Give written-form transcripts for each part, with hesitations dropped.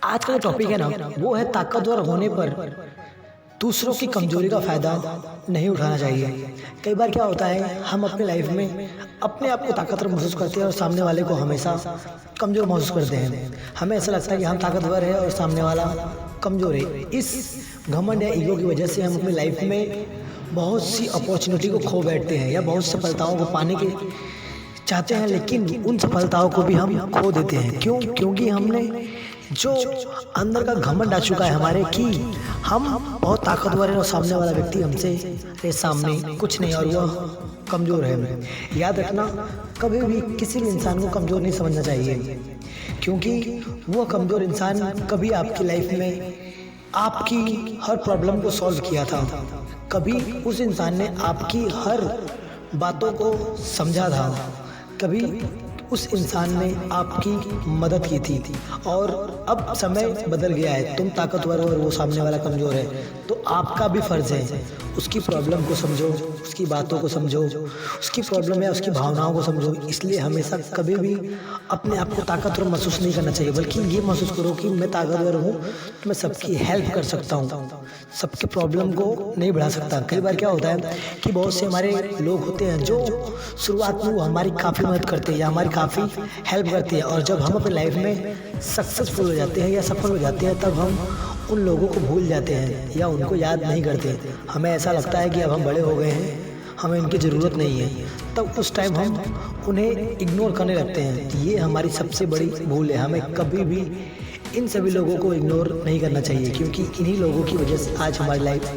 आज का जो टॉपिक है ना, वो है ताकतवर होने पर दूसरों की कमजोरी का फ़ायदा नहीं उठाना चाहिए। कई बार क्या होता है, हम अपने लाइफ में अपने आप को ताकतवर महसूस करते हैं और सामने वाले को हमेशा कमज़ोर महसूस करते हैं। हमें ऐसा लगता है कि हम ताकतवर हैं और सामने वाला कमज़ोर है। इस घमंड या ईगो की वजह से हम अपनी लाइफ में बहुत सी अपॉर्चुनिटी को खो बैठते हैं या बहुत सफलताओं को पाने के चाहते हैं, लेकिन उन सफलताओं को भी हम खो देते हैं। क्यों? क्योंकि हमने जो अंदर का घमंड आ चुका है हमारे कि हम बहुत ताकतवर हैं और सामने वाला व्यक्ति हमसे सामने कुछ नहीं और वह कमज़ोर है। याद रखना, कभी भी किसी भी इंसान को कमज़ोर नहीं समझना चाहिए, क्योंकि वह कमज़ोर इंसान कभी आपकी लाइफ में आपकी हर प्रॉब्लम को सॉल्व किया था। कभी उस इंसान ने आपकी हर बातों को समझा था। कभी उस इंसान ने आपकी मदद की थी और अब समय बदल गया है। तुम ताकतवर हो और वो सामने वाला कमज़ोर है, तो आपका भी फ़र्ज़ है उसकी प्रॉब्लम को समझो, उसकी बातों को समझो, उसकी प्रॉब्लम या उसकी भावनाओं को समझो। इसलिए हमेशा कभी भी अपने आप को ताकतवर महसूस नहीं करना चाहिए, बल्कि ये महसूस करो कि मैं ताकतवर हूँ, तो मैं सबकी हेल्प कर सकता हूँ, सबके प्रॉब्लम को नहीं बढ़ा सकता। कई बार क्या होता है कि बहुत से हमारे लोग होते हैं जो शुरुआत में वो हमारी काफ़ी मदद करते हैं या हमारी काफ़ी हेल्प करते हैं, और जब हम अपनी लाइफ में सक्सेसफुल हो जाते हैं या सफल हो जाते हैं, तब हम उन लोगों को भूल जाते हैं या उनको याद नहीं करते। हमें ऐसा लगता है कि अब हम बड़े हो गए हैं, हमें इनकी ज़रूरत नहीं है, तब उस टाइम हम उन्हें इग्नोर करने लगते हैं। ये हमारी सबसे बड़ी भूल है। हमें कभी भी इन सभी लोगों को इग्नोर नहीं करना चाहिए, क्योंकि इन्हीं लोगों की वजह से आज हमारी लाइफ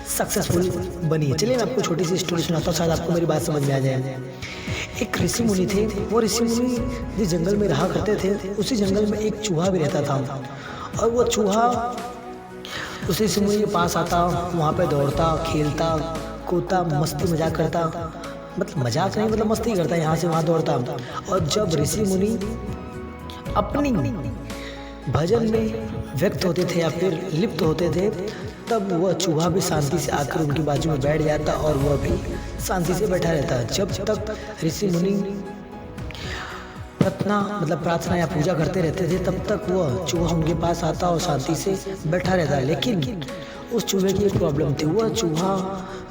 सक्सेसफुल बनी है। चलिए मैं आपको छोटी सी स्टोरी सुनाता हूँ, शायद आपको मेरी बात समझ में आ जाए। एक ऋषि मुनि थे। वो ऋषि मुनि जिस जंगल में रहा करते थे, उसी जंगल में एक चूहा भी रहता था। और वो चूहा उस ऋषि मुनि के पास आता, वहाँ पे दौड़ता, खेलता, कूदता, मस्ती मजाक करता। मतलब मजाक नहीं, मतलब मस्ती करता, यहाँ से वहाँ दौड़ता। और जब ऋषि मुनि अपनी भजन में व्यक्त होते थे या फिर लिप्त होते थे, तब वह चूहा भी शांति से आकर उनकी बाजू में बैठ जाता और वह भी शांति से बैठा रहता। जब तक ऋषि मुनि प्रार्थना या पूजा करते रहते थे, तब तक वह चूहा उनके पास आता और शांति से बैठा रहता। लेकिन उस चूहे की एक प्रॉब्लम थी। वह चूहा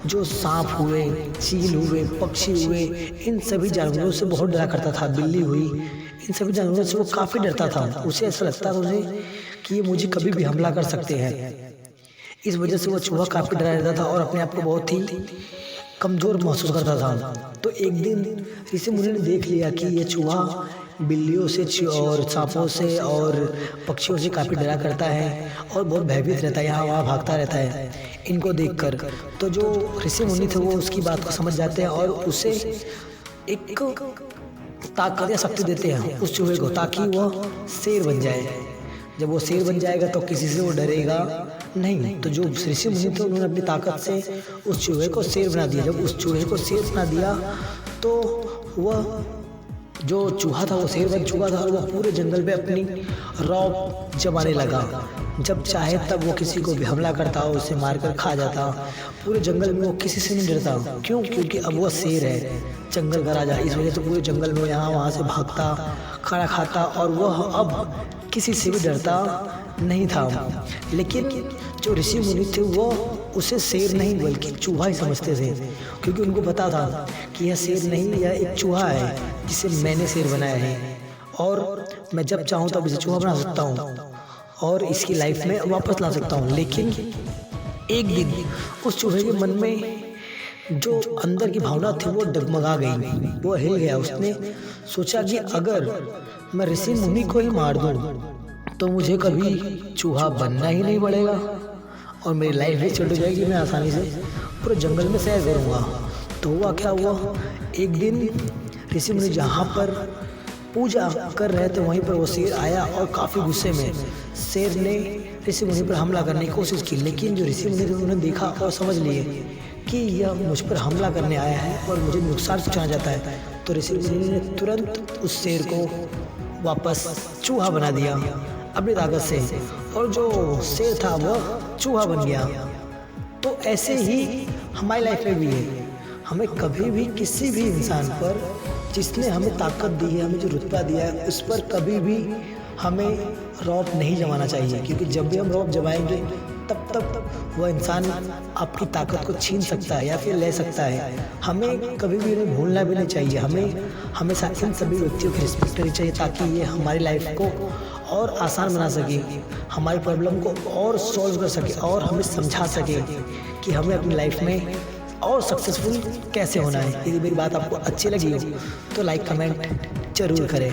जो सांप हुए, चील हुए, पक्षी हुए, इन सभी जानवरों से बहुत डरा करता था। बिल्ली हुई, इन सभी जानवरों से वो काफ़ी डरता था। उसे ऐसा लगता था उसे कि ये मुझे कभी भी हमला कर सकते हैं। इस वजह से वो चूहा काफ़ी डरा रहता था और अपने आप को बहुत ही कमज़ोर महसूस करता था। तो एक दिन ऋषि मुनि ने देख लिया कि ये चूहा बिल्लियों से और सांपों से और पक्षियों से काफ़ी डरा करता है और बहुत भयभीत रहता है, यहाँ वहाँ भागता रहता है इनको देखकर। तो जो ऋषि मुनि थे वो उसकी बात को समझ जाते हैं और उसे एक ताकत या शक्ति देते हैं उस चूहे को, ताकि वह शेर बन जाए। जब वो शेर बन जाएगा तो किसी से वो डरेगा नहीं। तो जो ऋषि मुनि थे उन्होंने अपनी ताकत से उस चूहे को शेर बना दिया। जब उस चूहे को शेर बना दिया तो वह जो चूहा था वो शेर बन चुका था और वह पूरे जंगल में अपनी रौब जमाने लगा। जब चाहे तब वो किसी को भी हमला करता, उसे मारकर खा जाता। पूरे जंगल में वो किसी से नहीं डरता। क्यों? क्योंकि अब वो शेर है, जंगल का राजा। इस वजह से पूरे जंगल में यहाँ वहाँ से भागता, खाना खाता और वह अब किसी से भी डरता नहीं था। लेकिन जो ऋषि मुनि थे वो उसे शेर नहीं बल्कि चूहा ही समझते थे, क्योंकि उनको पता था कि यह शेर नहीं, यह एक चूहा है जिसे मैंने शेर बनाया है और मैं जब चाहूँ तब इसे चूहा बना सकता हूँ और इसकी लाइफ में वापस ला सकता हूँ। लेकिन एक दिन उस चूहे के मन में जो अंदर की भावना थी वो डगमगा गई, वो हिल गया। उसने सोचा कि अगर मैं ऋषि मुनि को ही मार दूँ तो मुझे कभी चूहा बनना ही नहीं पड़ेगा और मेरी लाइफ भी छूट जाएगी, मैं आसानी से पूरे जंगल में सैर करूँगा। तो हुआ क्या हुआ, एक दिन ऋषि मुनि जहाँ पर पूजा कर रहे थे वहीं पर वो शेर आया और काफ़ी गुस्से में शेर ने ऋषि मुनि पर हमला करने की कोशिश की। लेकिन जो ऋषि मुनि थे उन्होंने देखा और समझ लिए कि यह मुझ पर हमला करने आया है और मुझे नुकसान पहुँचाना चाहता है। तो ऋषि मुनि ने तुरंत उस शेर को वापस चूहा बना दिया अपनी ताकत से, और जो शेर था वह चूहा बन गया। तो ऐसे ही हमारी लाइफ में भी है। हमें कभी भी किसी भी इंसान पर जिसने हमें ताकत दी है, हमें जो रुतबा दिया है, उस पर कभी भी हमें रौब नहीं जमाना चाहिए, क्योंकि जब भी हम रौब जमाएंगे तब वह इंसान आपकी ताकत को छीन सकता है या फिर ले सकता है। हमें कभी भी इन्हें भूलना भी नहीं चाहिए। हमें हमेशा इन सभी व्यक्तियों की रिस्पेक्ट करनी चाहिए, ताकि ये हमारी लाइफ को और आसान बना सके, हमारी प्रॉब्लम को और सॉल्व कर सके और हमें समझा सके कि हमें अपनी लाइफ में और सक्सेसफुल कैसे होना है। यदि मेरी बात आपको अच्छी लगी हो तो लाइक कमेंट जरूर करें।